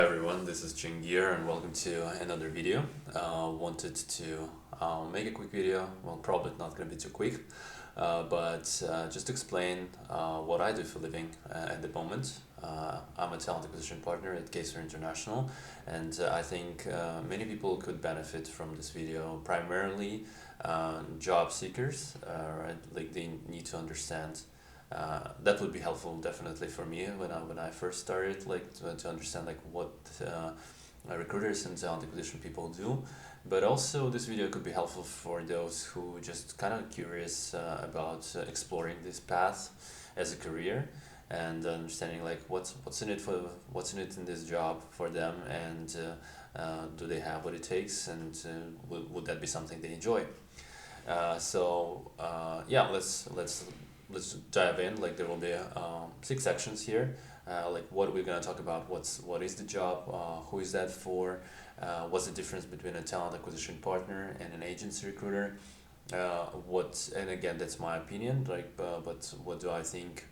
Hi everyone, this is Jing here and welcome to another video. Wanted to make a quick video, well probably not going to be too quick, but just explain what I do for a living at the moment. I'm a talent acquisition partner at Caser International, and I think many people could benefit from this video, primarily job seekers, right? Like they need to understand that would be helpful definitely for me when I first started, like to understand like what recruiters and talent acquisition people do. But also this video could be helpful for those who just kind of curious about exploring this path as a career and understanding like what's in it in this job for them, and do they have what it takes, and would that be something they enjoy. Yeah, let's dive in. Like there will be 6 sections here. Like what we're gonna talk about. What is the job? Who is that for? What's the difference between a talent acquisition partner and an agency recruiter? And again, that's my opinion. But what do I think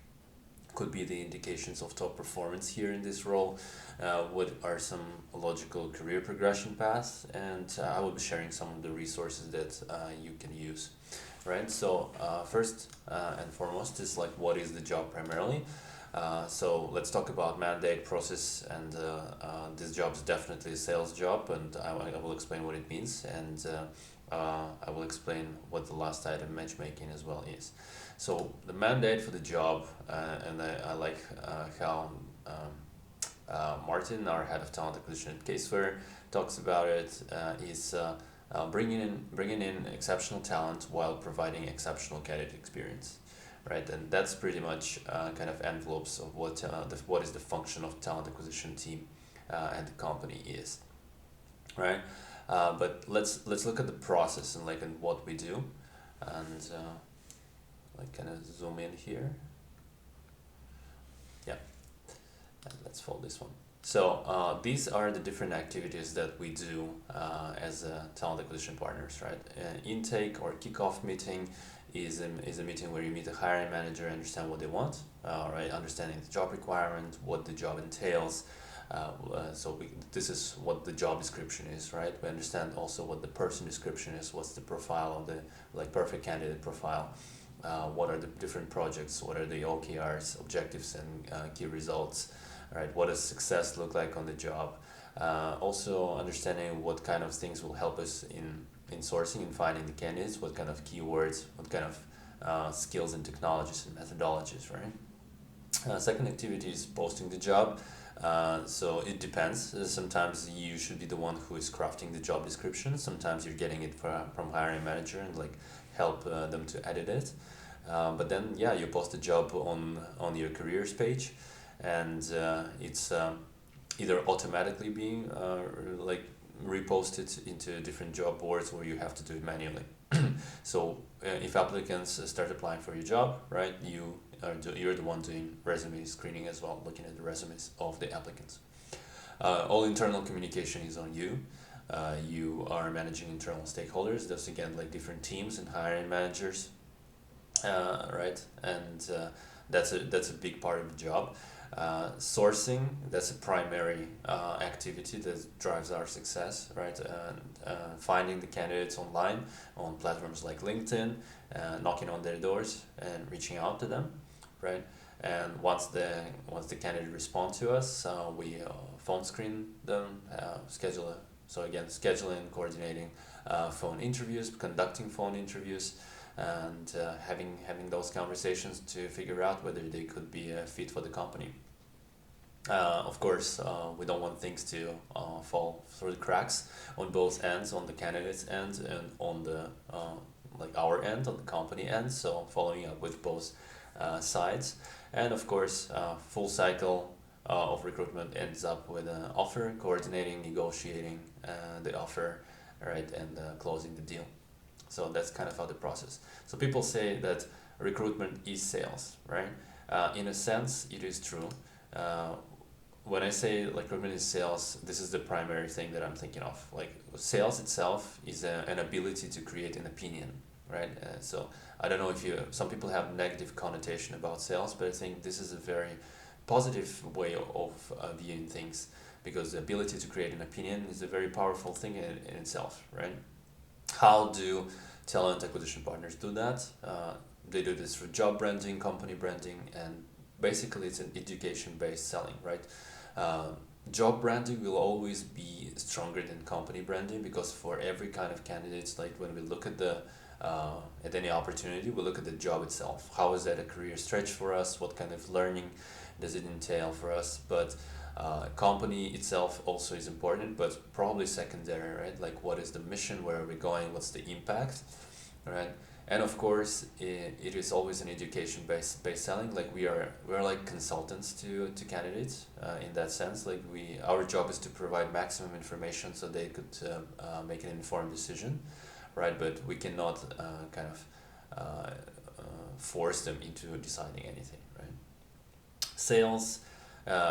could be the indications of top performance here in this role? What are some logical career progression paths? And I will be sharing some of the resources that you can use. Right, so first and foremost is like what is the job primarily. So let's talk about mandate, process, and this job is definitely a sales job, and I will explain what it means, and I will explain what the last item, matchmaking, as well is. So the mandate for the job, and I like how Martin, our head of talent acquisition at Caseware, talks about it, is bringing in exceptional talent while providing exceptional candidate experience, right? And that's pretty much kind of envelopes of what is the function of talent acquisition team and the company is, right? But let's look at the process and what we do, and kind of zoom in here. Yeah, and let's fold this one. So these are the different activities that we do as talent acquisition partners, right? Intake or kickoff meeting is a meeting where you meet a hiring manager, understand what they want, right? Understanding the job requirement, what the job entails. This is what the job description is, right? We understand also what the person description is, what's the profile of the perfect candidate profile. What are the different projects, what are the OKRs, objectives, and key results, right? What does success look like on the job? Also understanding what kind of things will help us in sourcing and finding the candidates, what kind of keywords, what kind of skills and technologies and methodologies, right? Second activity is posting the job. So it depends. Sometimes you should be the one who is crafting the job description. Sometimes you're getting it from hiring manager and help them to edit it. But then you post the job on your careers page, and it's either automatically being reposted into different job boards, or you have to do it manually. So if applicants start applying for your job, right, you're the one doing resume screening as well, looking at the resumes of the applicants. All internal communication is on you. You are managing internal stakeholders. That's again different teams and hiring managers, right? And that's a big part of the job. Sourcing, that's a primary activity that drives our success, right? Finding the candidates online on platforms like LinkedIn, knocking on their doors and reaching out to them, right? And once the candidate responds to us, we phone screen them, scheduling, coordinating phone interviews, conducting phone interviews, and having those conversations to figure out whether they could be a fit for the company. Of course, we don't want things to fall through the cracks on both ends, on the candidate's end and on the our end, on the company end. So following up with both sides, and of course, full cycle of recruitment ends up with an offer, coordinating, negotiating the offer, right, and closing the deal. So that's kind of how the process. So people say that recruitment is sales, right? In a sense, it is true. When I say recruitment is sales, this is the primary thing that I'm thinking of. Sales itself is an ability to create an opinion, right? So I don't know if some people have negative connotation about sales, but I think this is a very positive way of viewing things, because the ability to create an opinion is a very powerful thing in itself, right? How do talent acquisition partners do that? They do this through job branding, company branding, and basically it's an education-based selling, right? Job branding will always be stronger than company branding, because for every kind of candidates, like when we look at any opportunity, we look at the job itself. How is that a career stretch for us? What kind of learning does it entail for us? But company itself also is important, but probably secondary, right? Like, what is the mission? Where are we going? What's the impact, right? And of course, it is always an education based selling. Like, we're like consultants to candidates in that sense. Like, our job is to provide maximum information so they could make an informed decision, right? But we cannot force them into deciding anything, right? Sales,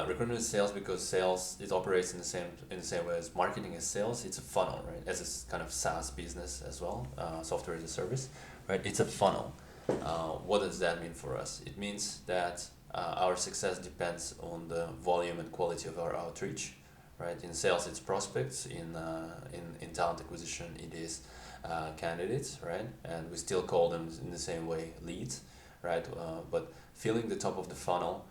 recruitment is sales, because sales, it operates in the same way as marketing is sales. It's a funnel, right? As a kind of SaaS business as well, software as a service, right? It's a funnel. What does that mean for us? It means that our success depends on the volume and quality of our outreach, right? In sales, it's prospects. In talent acquisition, it is candidates, right? And we still call them in the same way leads, right? But filling the top of the funnel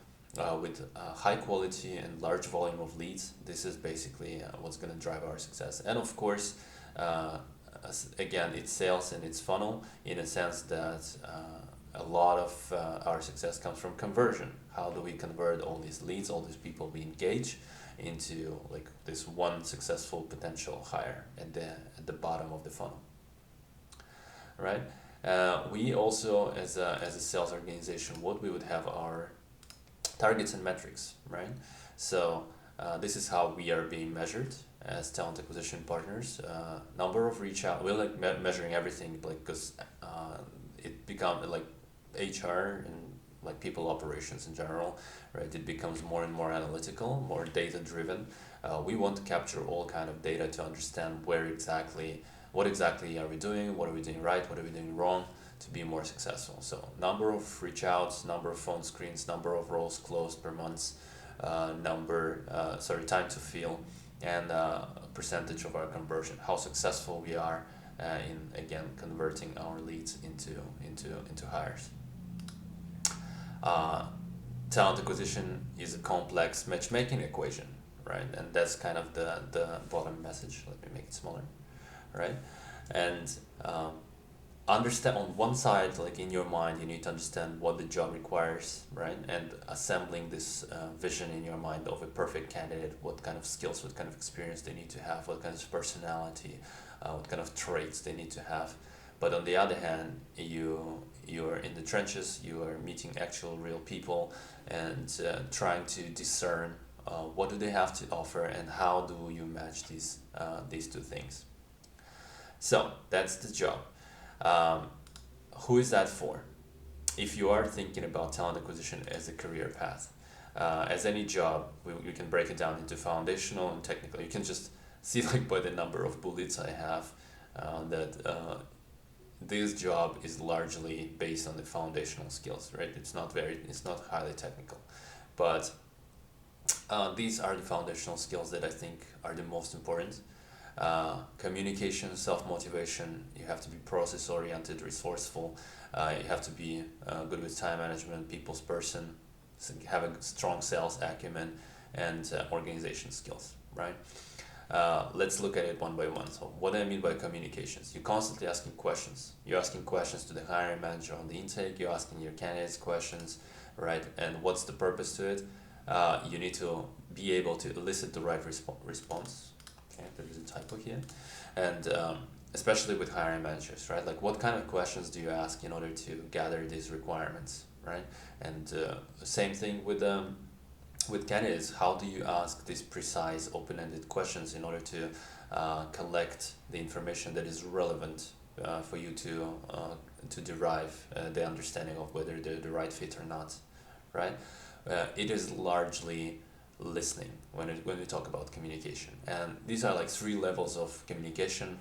with high quality and large volume of leads, this is basically what's going to drive our success. And of course, again, it's sales and it's funnel, in a sense that a lot of our success comes from conversion. How do we convert all these leads, all these people we engage, into like this one successful potential hire at the bottom of the funnel, right? We also, as a sales organization, what we would have our targets and metrics, right? So this is how we are being measured as talent acquisition partners. Number of reach out, we're like measuring everything, like, because it becomes like HR and like people operations in general, right? It becomes more and more analytical, more data driven. We want to capture all kind of data to understand what exactly are we doing, what are we doing right, what are we doing wrong, to be more successful. So number of reach outs, number of phone screens, number of roles closed per month, time to fill, and percentage of our conversion, how successful we are in, again, converting our leads into hires. Talent acquisition is a complex matchmaking equation, right? And that's kind of the bottom message. Let me make it smaller, right? And understand, on one side, like in your mind, you need to understand what the job requires, right? And assembling this vision in your mind of a perfect candidate, what kind of skills, what kind of experience they need to have, what kind of personality, what kind of traits they need to have. But on the other hand, you are in the trenches, you are meeting actual real people, and trying to discern what do they have to offer, and how do you match these two things. So that's the job. Who is that for? If you are thinking about talent acquisition as a career path, as any job, we can break it down into foundational and technical. You can just see, like, by the number of bullets I have, that this job is largely based on the foundational skills, right? It's not highly technical, but these are the foundational skills that I think are the most important. Communication, self-motivation, you have to be process-oriented, resourceful, you have to be good with time management, people's person, have a strong sales acumen, and organization skills, right? Let's look at it one by one. So what do I mean by communications? You're constantly asking questions. You're asking questions to the hiring manager on the intake, you're asking your candidates questions, right? And what's the purpose to it? You need to be able to elicit the right response. Okay, there is a typo here. And especially with hiring managers, right? Like, what kind of questions do you ask in order to gather these requirements, right? And same thing with candidates. How do you ask these precise, open-ended questions in order to collect the information that is relevant for you to derive the understanding of whether they're the right fit or not, right? It is largely listening when we talk about communication, and these are like three levels of communication.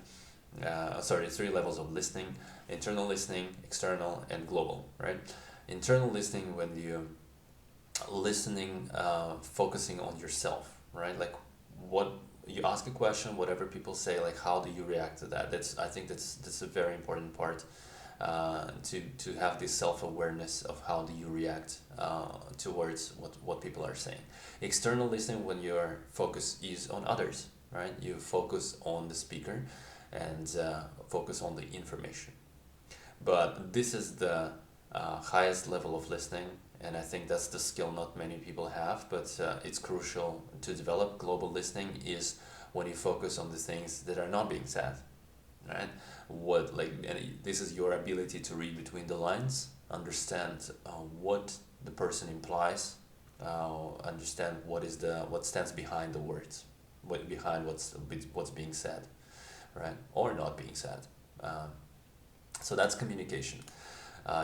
Three levels of listening: internal listening, external, and global, right? Internal listening, when you listening, focusing on yourself, right? Like, what you ask a question, whatever people say, like how do you react to that? I think that's a very important part, to have this self-awareness of how do you react towards what people are saying. External listening, when your focus is on others, right? You focus on the speaker and focus on the information. But this is the highest level of listening, and I think that's the skill not many people have, but it's crucial to develop. Global listening is when you focus on the things that are not being said, right? And this is your ability to read between the lines, understand what the person implies, understand what stands behind the words, behind what's being said, right, or not being said. So that's communication.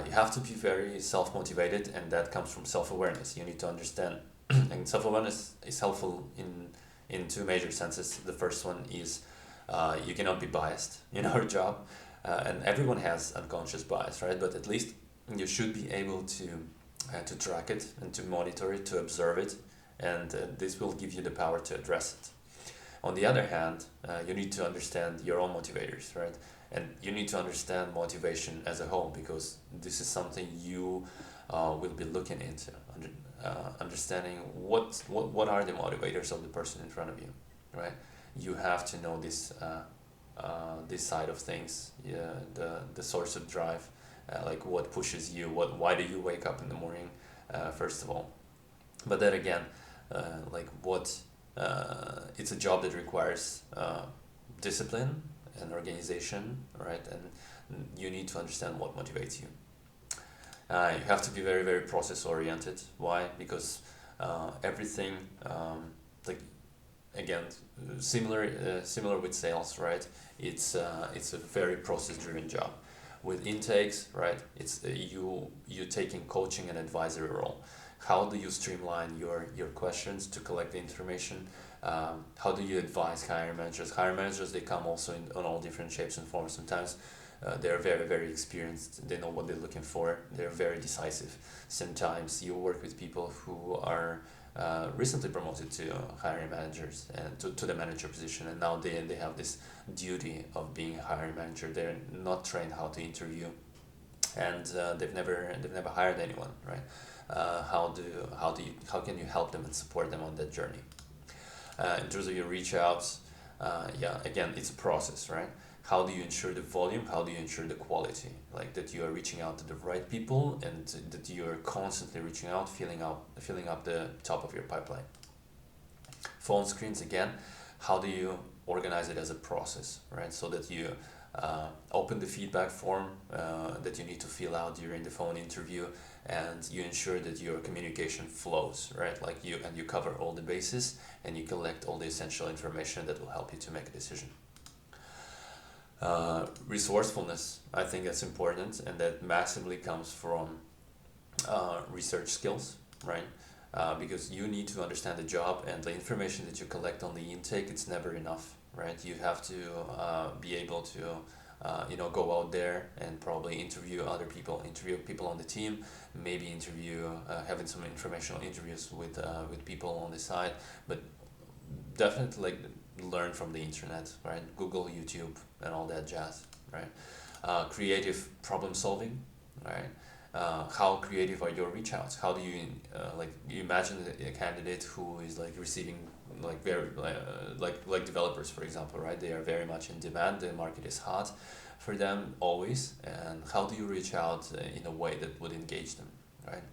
You have to be very self-motivated, and that comes from self-awareness. You need to understand, and self-awareness is helpful in two major senses. The first one is you cannot be biased in our job, and everyone has unconscious bias, right? But at least you should be able to track it and to monitor it, to observe it, and this will give you the power to address it. On the other hand, you need to understand your own motivators, right? And you need to understand motivation as a whole, because this is something you will be looking into, understanding what are the motivators of the person in front of you, right? You have to know this side of things, yeah, the source of drive, like what pushes you, why do you wake up in the morning, first of all. But then again, like it's a job that requires discipline and organization, right? And you need to understand what motivates you. You have to be very, very process oriented. Why? Because everything, like again, similar with sales, right? It's a very process driven job. With intakes, right? It's you taking coaching and advisory role. How do you streamline your questions to collect the information? How do you advise hiring managers? Hiring managers, they come also on all different shapes and forms. Sometimes they're very, very experienced. They know what they're looking for. They're very decisive. Sometimes you work with people who are recently promoted to hiring managers and to the manager position, and now they have this duty of being a hiring manager. They're not trained how to interview, and they've never hired anyone, right? How can you help them and support them on that journey? In terms of your reach outs, yeah, again, it's a process, right? How do you ensure the volume? How do you ensure the quality? Like that you are reaching out to the right people, and that you are constantly reaching out, filling up the top of your pipeline. Phone screens, again, how do you organize it as a process, right? So that you open the feedback form that you need to fill out during the phone interview, and you ensure that your communication flows, right? Like you cover all the bases, and you collect all the essential information that will help you to make a decision. Resourcefulness, I think that's important, and that massively comes from research skills, right? Because you need to understand the job, and the information that you collect on the intake, it's never enough, right? You have to be able to go out there and probably interview people on the team, maybe having some informational interviews with people on the side, but definitely like learn from the internet, right? Google, YouTube, and all that jazz, right? Creative problem solving, right? How creative are your reach outs? How do you you imagine a candidate who is like receiving like very like developers, for example, right? They are very much in demand. The market is hot for them always, and how do you reach out in a way that would engage them, right?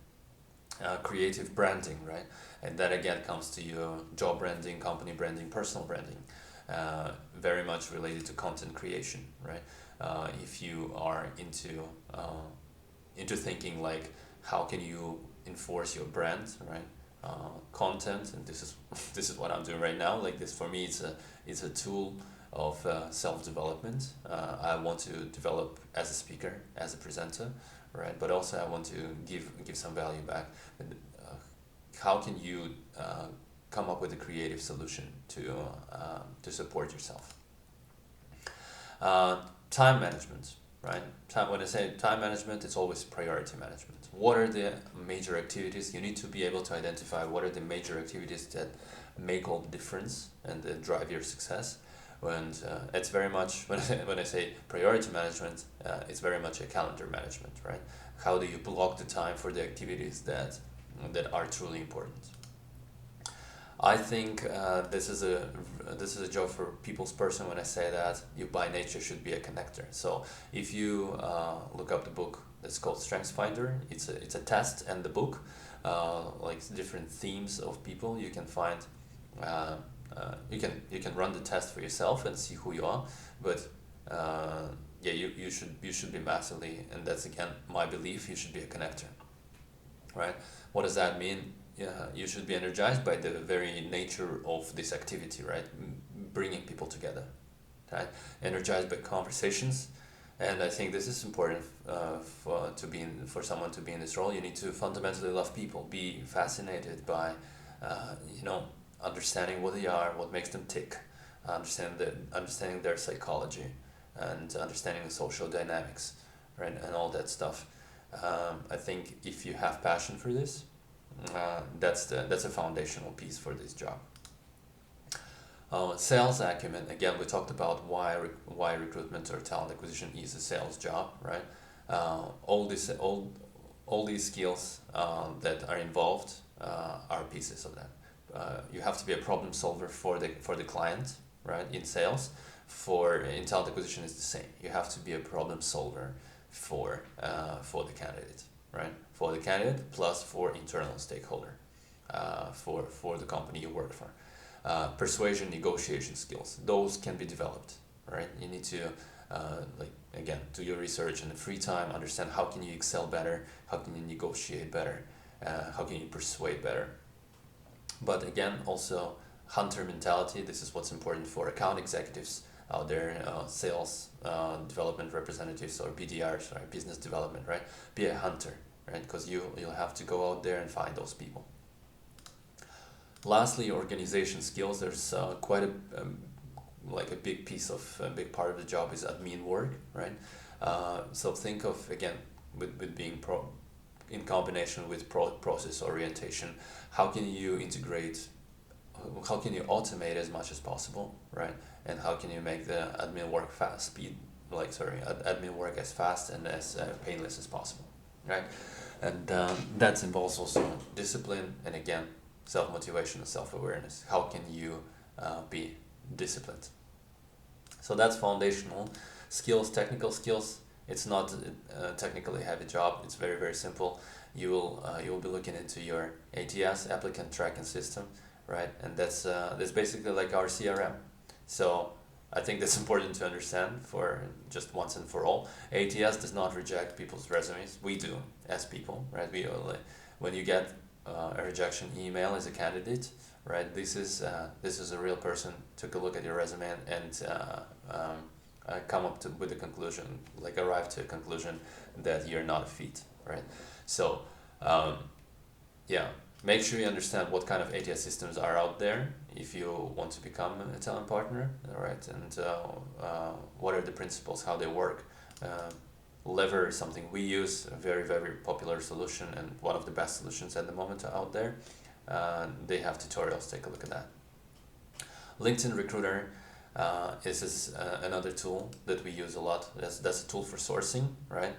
Creative branding, right? And that again comes to your job branding, company branding, personal branding, very much related to content creation, right? If you are into thinking like how can you enforce your brand, right? Content, and this is what I'm doing right now. Like this for me, it's a tool of self-development. I want to develop as a speaker, as a presenter, right? But also I want to give some value back. And, how can you come up with a creative solution to support yourself? Time management, right? When I say time management, it's always priority management. What are the major activities? You need to be able to identify what are the major activities that make all the difference and drive your success. And it's very much, when I say priority management, it's very much a calendar management, right? How do you block the time for the activities that are truly important? I think this is a job for people's person when I say that you by nature should be a connector. So if you look up the book that's called Strengths Finder, it's a test, and the book like different themes of people you can find. You can run the test for yourself and see who you are, but yeah, you should be massively, and that's again my belief, you should be a connector, right? What does that mean? Yeah, you should be energized by the very nature of this activity, right? Bringing people together, right? Energized by conversations, and I think this is important for someone to be in this role. You need to fundamentally love people, be fascinated by, you know, understanding what they are, what makes them tick, understanding their psychology, and understanding the social dynamics, right, and all that stuff. I think if you have passion for this, that's a foundational piece for this job. Sales acumen. Again, we talked about why recruitment or talent acquisition is a sales job, right? All these skills that are involved are pieces of that. You have to be a problem solver for the client, right? In sales, in talent acquisition is the same. You have to be a problem solver for the candidate, right? For the candidate plus for internal stakeholder, for the company you work for. Persuasion, negotiation skills, those can be developed, right? You need to again, do your research in the free time, understand how can you excel better, how can you negotiate better, how can you persuade better. But again, also hunter mentality. This is what's important for account executives out there, sales development representatives or BDRs, right? Business development, right? Be a hunter, right? Because you'll have to go out there and find those people. Lastly, organization skills. There's quite a big big part of the job is admin work, right? So think of, again, with being in combination with process orientation, how can you automate as much as possible, right? And how can you make the admin work admin work as fast and as painless as possible, right? And that involves also discipline, and again, self-motivation and self-awareness. How can you be disciplined? So that's foundational skills. Technical skills, it's not a technically heavy job. It's very, very simple. You will be looking into your ATS, applicant tracking system, right? And that's basically like our CRM. So I think that's important to understand for just once and for all. ATS does not reject people's resumes. We do as people, right? When you get a rejection email as a candidate, right? This is a real person, took a look at your resume and arrive to a conclusion that you're not a fit, right? So yeah, make sure you understand what kind of ATS systems are out there if you want to become a talent partner, all right? And what are the principles, how they work. Lever is something we use, a very, very popular solution and one of the best solutions at the moment out there. They have tutorials, take a look at that. LinkedIn Recruiter is another tool that we use a lot. That's a tool for sourcing, right?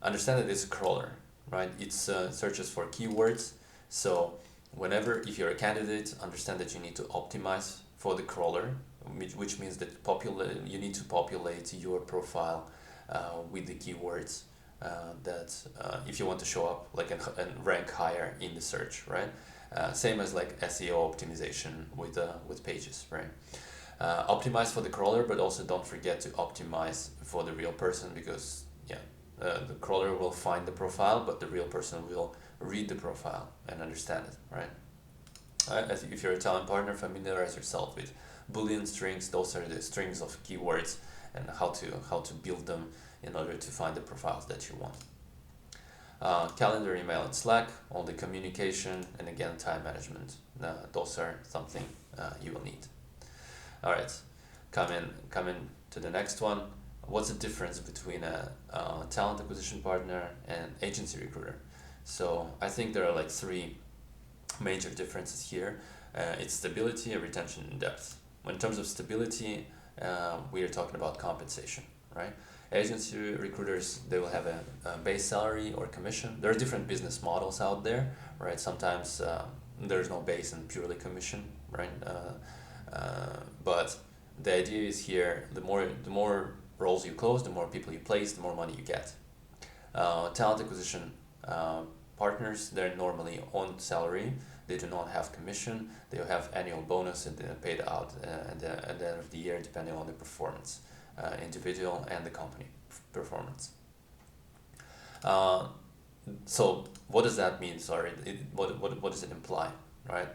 Understand that it's a crawler, right? It searches for keywords. So if you're a candidate, understand that you need to optimize for the crawler, which means that you need to populate your profile with the keywords that if you want to show up and rank higher in the search, right? Same as like SEO optimization with pages, right? Optimize for the crawler, but also don't forget to optimize for the real person, because the crawler will find the profile, but the real person will read the profile and understand it, right? If you're a talent partner, familiarize yourself with Boolean strings. Those are the strings of keywords, and how to build them in order to find the profiles that you want. Calendar, email, and Slack, all the communication, and again, time management. Those are something you will need. All right, come in to the next one. What's the difference between a talent acquisition partner and agency recruiter? So I think there are like three major differences here. It's stability, retention, and depth. When in terms of stability, we are talking about compensation, right? Agency recruiters, they will have a base salary or commission. There are different business models out there, right? Sometimes there's no base and purely commission, right? But the idea is here, the more roles you close, the more people you place, the more money you get. Talent acquisition partners, they're normally on salary. They do not have commission. They have annual bonus and they're paid out at the end of the year depending on the performance, individual and the company performance. So what does that mean? Sorry, what does it imply, right?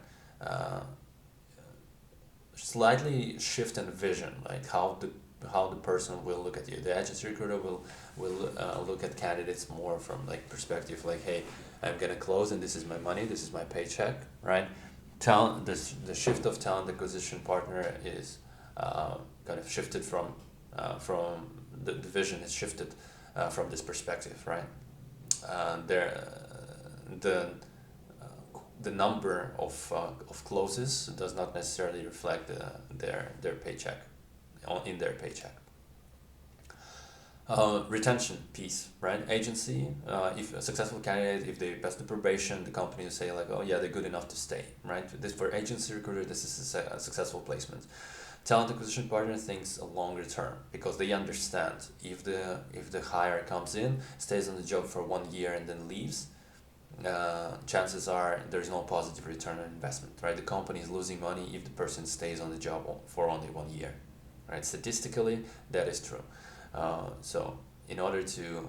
Slightly shift in vision, like how the person will look at you. The agency recruiter will look at candidates more from like perspective like, hey, I'm gonna close and this is my money, this is my paycheck, right? The shift of talent acquisition partner is kind of shifted from the vision is shifted from this perspective, right? The number of closes does not necessarily reflect their paycheck in their paycheck. Retention piece, right? Agency, if a successful candidate, if they pass the probation, the company will say like, oh yeah, they're good enough to stay, right? This for agency recruiter, this is a successful placement. Talent acquisition partner thinks a longer term because they understand if the hire comes in, stays on the job for 1 year and then leaves, chances are there's no positive return on investment, right? The company is losing money if the person stays on the job for only 1 year, right? Statistically, that is true. So in order to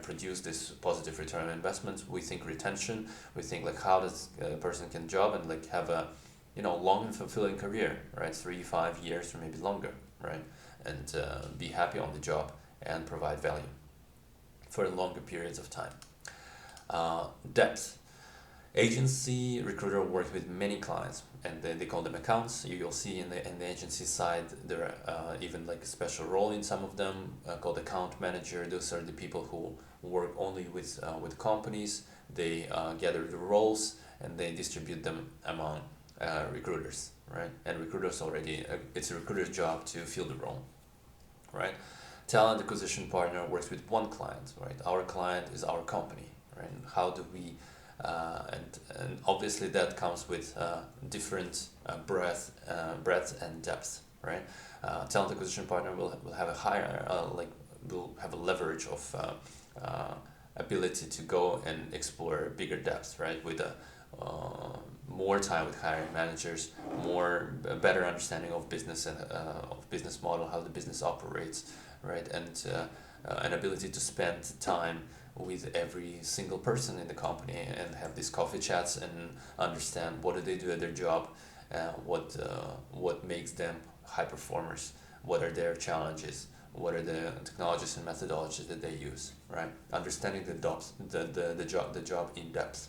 produce this positive return on investment, we think retention, we think like how this person can job and like have a long and fulfilling career, right? 3-5 years or maybe longer, right? And be happy on the job and provide value for longer periods of time. Depth. Agency recruiter works with many clients and they call them accounts. You'll see in the agency side there are even like a special role in some of them called account manager. Those are the people who work only with companies. They gather the roles and they distribute them among recruiters, right? And recruiters already it's a recruiter's job to fill the role, right? Talent acquisition partner works with one client, right? Our client is our company, right? How do we and obviously that comes with different breadth and depth, right? Talent acquisition partner will have a higher will have a leverage of ability to go and explore bigger depth, right? With more time with hiring managers, a better understanding of business and of business model, how the business operates, right? And an ability to spend time with every single person in the company and have these coffee chats and understand what do they do at their job, what makes them high performers, what are their challenges, what are the technologies and methodologies that they use, right? Understanding the job in depth.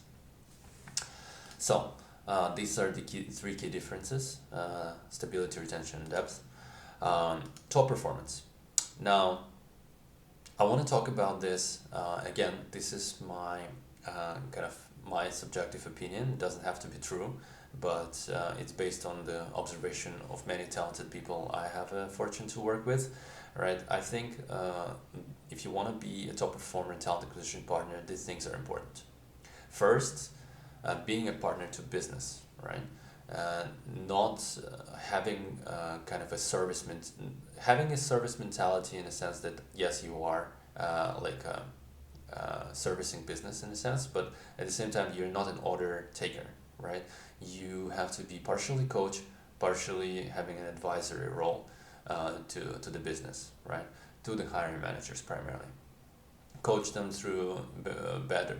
So these are the three key differences: stability, retention, and depth. Top performance. Now, I want to talk about this. Again, this is my my subjective opinion. It doesn't have to be true, but it's based on the observation of many talented people I have a fortune to work with. Right? I think if you want to be a top performer and talent acquisition partner, these things are important. First, being a partner to business, right? Not having kind of having a service mentality in a sense that yes, you are servicing business in a sense, but at the same time you're not an order taker, right? You have to be partially coach, partially having an advisory role to the business, right? To the hiring managers primarily. Coach them through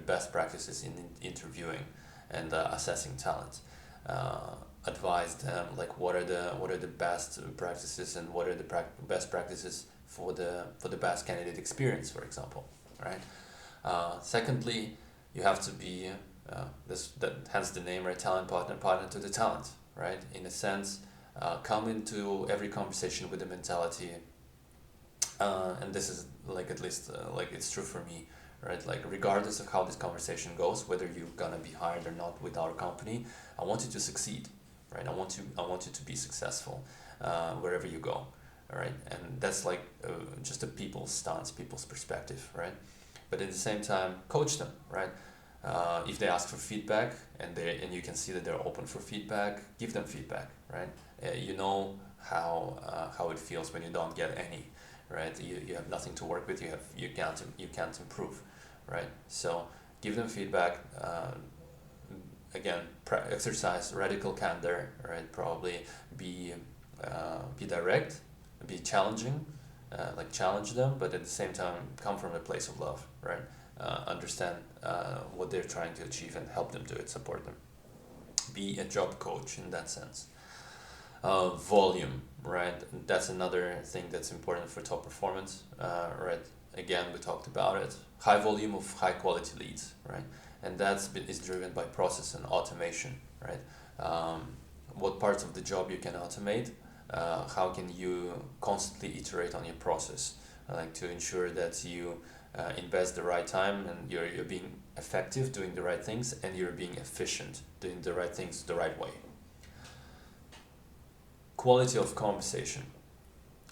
best practices in interviewing and assessing talent. Advise them like what are the best practices and what are the best practices for the best candidate experience, for example, right? Secondly, you have to be hence the name, right? Talent partner to the talent, right? In a sense, come into every conversation with the mentality, and this is like at least like it's true for me, right? Like regardless of how this conversation goes, whether you're gonna be hired or not with our company, I want you to succeed, right? I want you to be successful wherever you go, all right? And that's like just a people's stance, people's perspective, right? But at the same time, coach them, right? If they ask for feedback and you can see that they're open for feedback, give them feedback, right? You know how it feels when you don't get any, right? You have nothing to work with. You can't improve, right? So give them feedback. Again, exercise radical candor, right? Probably be direct, be challenging, like challenge them, but at the same time come from a place of love, right? Understand what they're trying to achieve and help them do it, support them. Be a job coach in that sense. Volume, right? That's another thing that's important for top performance, right? Again, we talked about it. High volume of high quality leads, right? And is driven by process and automation, right? What parts of the job you can automate? How can you constantly iterate on your process, like to ensure that you invest the right time and you're being effective doing the right things and you're being efficient doing the right things the right way. Quality of conversation.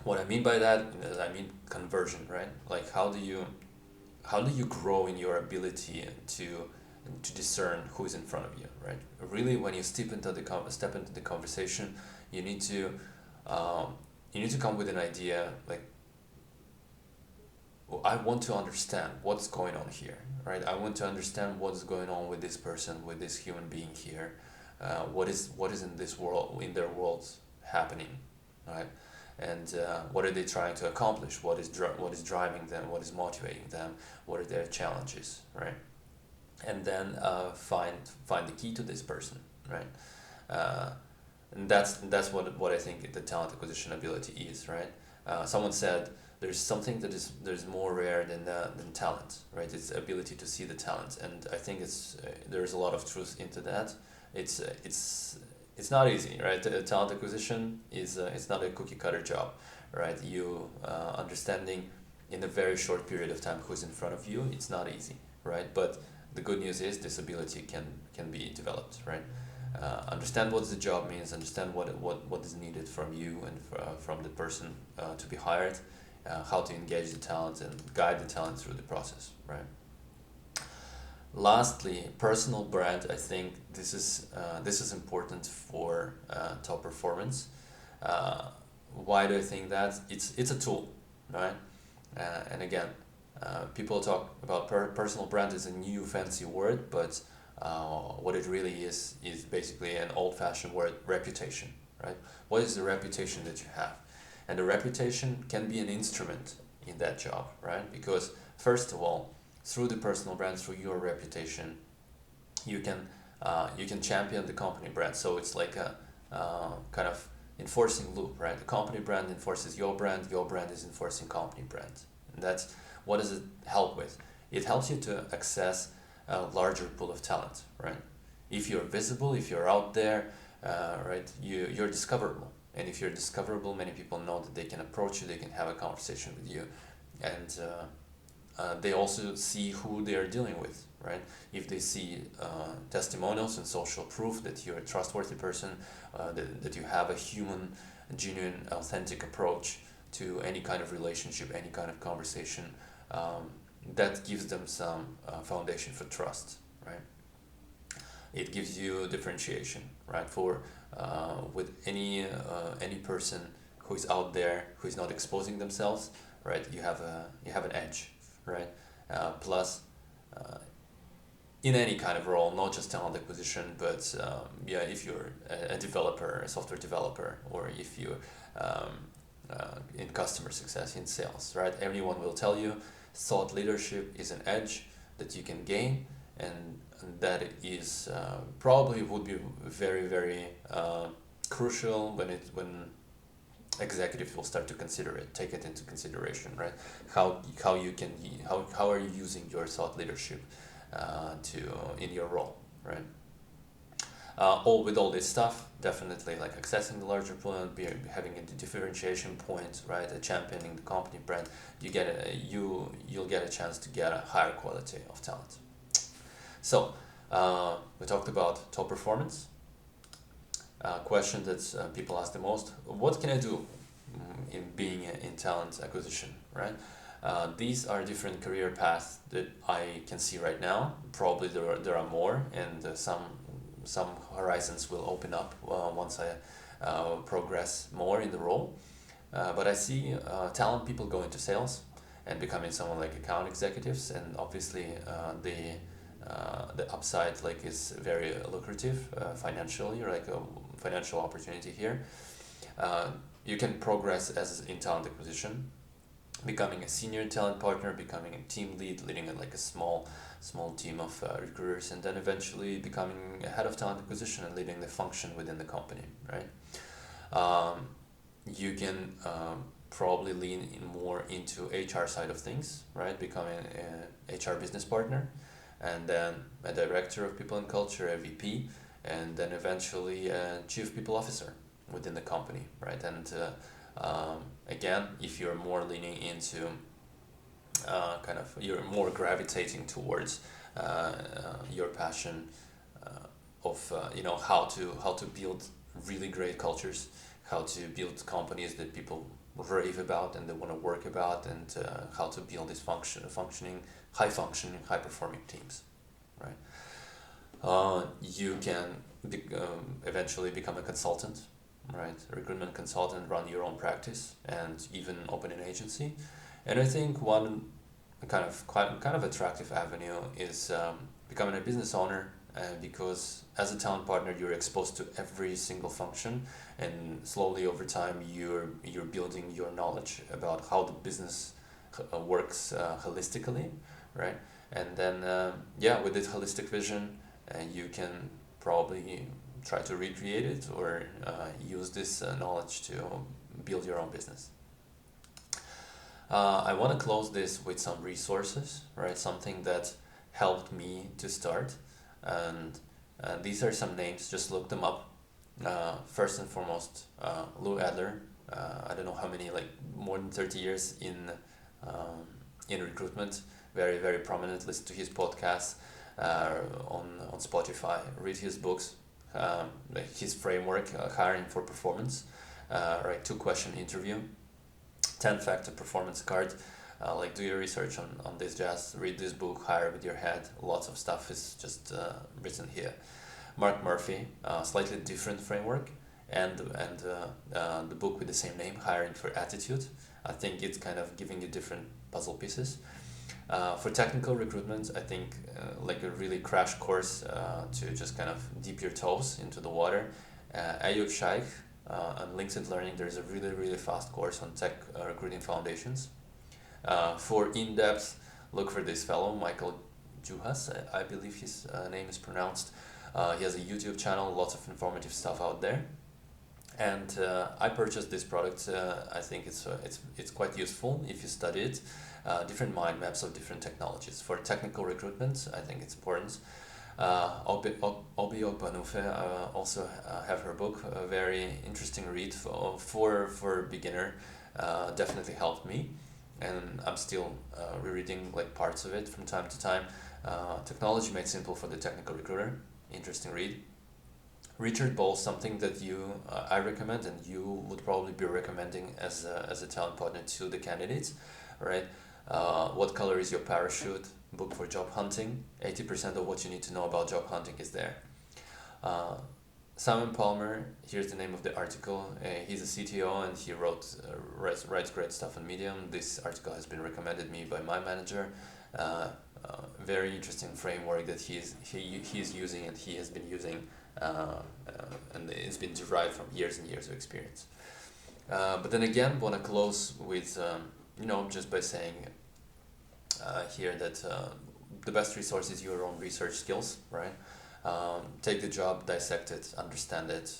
What I mean by that is I mean conversion, right? Like how do you grow in your ability to discern who's in front of you, right? Really, when you step into the conversation, you need to come with an idea like, I want to understand what's going on here, right? I want to understand what's going on with this person, with this human being here. What is in this world, in their worlds happening, right? And what are they trying to accomplish? What is driving them? What is motivating them? What are their challenges, right? And then find the key to this person, right? And that's what I think the talent acquisition ability is, right? Someone said there's something there's more rare than talent, right? It's the ability to see the talent, and I think there's a lot of truth into that. It's not easy, right? Talent acquisition is it's not a cookie cutter job, right? You understanding in a very short period of time who's in front of you, it's not easy, right? But the good news is this ability can be developed, right? Understand what the job means, understand what is needed from you and from the person to be hired, how to engage the talent and guide the talent through the process, right? Lastly, personal brand. I think this is important for top performance. Why do I think that? It's a tool, right? And again, people talk about personal brand as a new fancy word, but what it really is basically an old-fashioned word, reputation, right? What is the reputation that you have? And the reputation can be an instrument in that job, right? Because first of all, through the personal brand, through your reputation, you can champion the company brand. So it's like a kind of enforcing loop, right? The company brand enforces your brand is enforcing company brand. And that's, what does it help with? It helps you to access a larger pool of talent, right? If you're visible, if you're out there, right, you're discoverable. And if you're discoverable, many people know that they can approach you, they can have a conversation with you, and they also see who they are dealing with, right? If they see testimonials and social proof that you're a trustworthy person, that you have a human, genuine, authentic approach to any kind of relationship, any kind of conversation, that gives them some foundation for trust, right? It gives you differentiation, right? For with any person who is out there who is not exposing themselves, right? You have an edge, right? Plus, in any kind of role, not just talent acquisition, but if you're a developer, a software developer, or if you're in customer success, in sales, right? Everyone will tell you thought leadership is an edge that you can gain, and that it is probably would be very, very crucial when executives will start to consider it, take it into consideration, right? How are you using your thought leadership in your role, right? All with all this stuff, definitely like accessing the larger pool and having a differentiation point, right? Championing the company brand, you'll get a chance to get a higher quality of talent. So we talked about top performance. Question that people ask the most: what can I do in being in talent acquisition, right? These are different career paths that I can see right now. Probably there are more, and some horizons will open up once I progress more in the role. But I see talent people go into sales and becoming someone like account executives, and obviously the upside like is very lucrative financially, like a financial opportunity here. You can progress as in talent acquisition, becoming a senior talent partner, becoming a team lead, leading like a small team of recruiters, and then eventually becoming a head of talent acquisition and leading the function within the company, right? You can probably lean in more into HR side of things, right? Becoming a HR business partner, and then a director of people and culture, a VP, and then eventually a chief people officer within the company, right? And again, if you're more leaning into you're more gravitating towards your passion of how to build really great cultures, how to build companies that people rave about and they want to work about, and how to build these high functioning, high performing teams, right? You can eventually become a consultant, right? A recruitment consultant, run your own practice, and even open an agency. And I think one kind of attractive avenue is becoming a business owner, because as a talent partner you're exposed to every single function, and slowly over time you're building your knowledge about how the business works holistically, right? And then with this holistic vision, you can probably try to recreate it or use this knowledge to build your own business. I want to close this with some resources, right? Something that helped me to start, and these are some names. Just look them up. First and foremost, Lou Adler. I don't know how many, like more than 30 years in recruitment. Very very prominent. Listen to his podcasts on Spotify. Read his books. Like his framework, hiring for performance. Right, 2-question interview. 10-factor performance card. Like do your research on this jazz, read this book, Hire with Your Head. Lots of stuff is just written here. Mark Murphy, slightly different framework, and the book with the same name, Hiring for Attitude. I think it's kind of giving you different puzzle pieces. For technical recruitment, I think like a really crash course to just kind of dip your toes into the water. Ayub Shaikh on LinkedIn Learning, there's a really really fast course on tech recruiting foundations. For in-depth, look for this fellow, Michael Juhas, I believe his name is pronounced. He has a YouTube channel, lots of informative stuff out there. And I purchased this product. I think it's quite useful if you study it. Different mind maps of different technologies. For technical recruitment, I think it's important. Obi Ogbanufe also have her book, a very interesting read for beginner. Definitely helped me, and I'm still rereading like parts of it from time to time. Technology Made Simple for the Technical Recruiter, interesting read. Richard Ball, something that I recommend and you would probably be recommending as a talent partner to the candidates, right? What Color is Your Parachute? Book for job hunting. 80% of what you need to know about job hunting is there. Simon Palmer, here's the name of the article. He's a CTO and he writes great stuff on Medium. This article has been recommended me by my manager. Very interesting framework that he's using and he has been using, and it's been derived from years and years of experience. But then again, want to close with just by saying here that the best resource is your own research skills, right? Take the job, dissect it, understand it,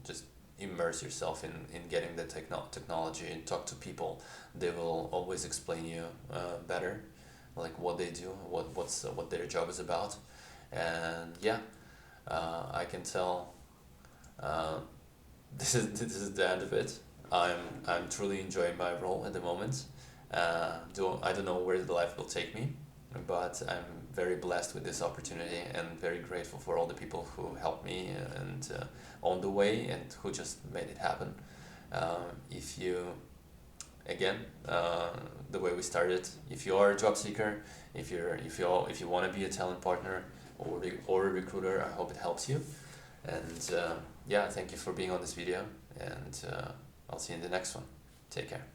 just immerse yourself in getting the technology and talk to people. They will always explain you better, like what they do, what their job is about. And I can tell this is the end of it. I'm truly enjoying my role at the moment. I don't know where the life will take me, but I'm very blessed with this opportunity and very grateful for all the people who helped me and on the way and who just made it happen. If you again the way we started, if you are a job seeker, if you want to be a talent partner or a recruiter, I hope it helps you. And yeah, thank you for being on this video, and I'll see you in the next one. Take care.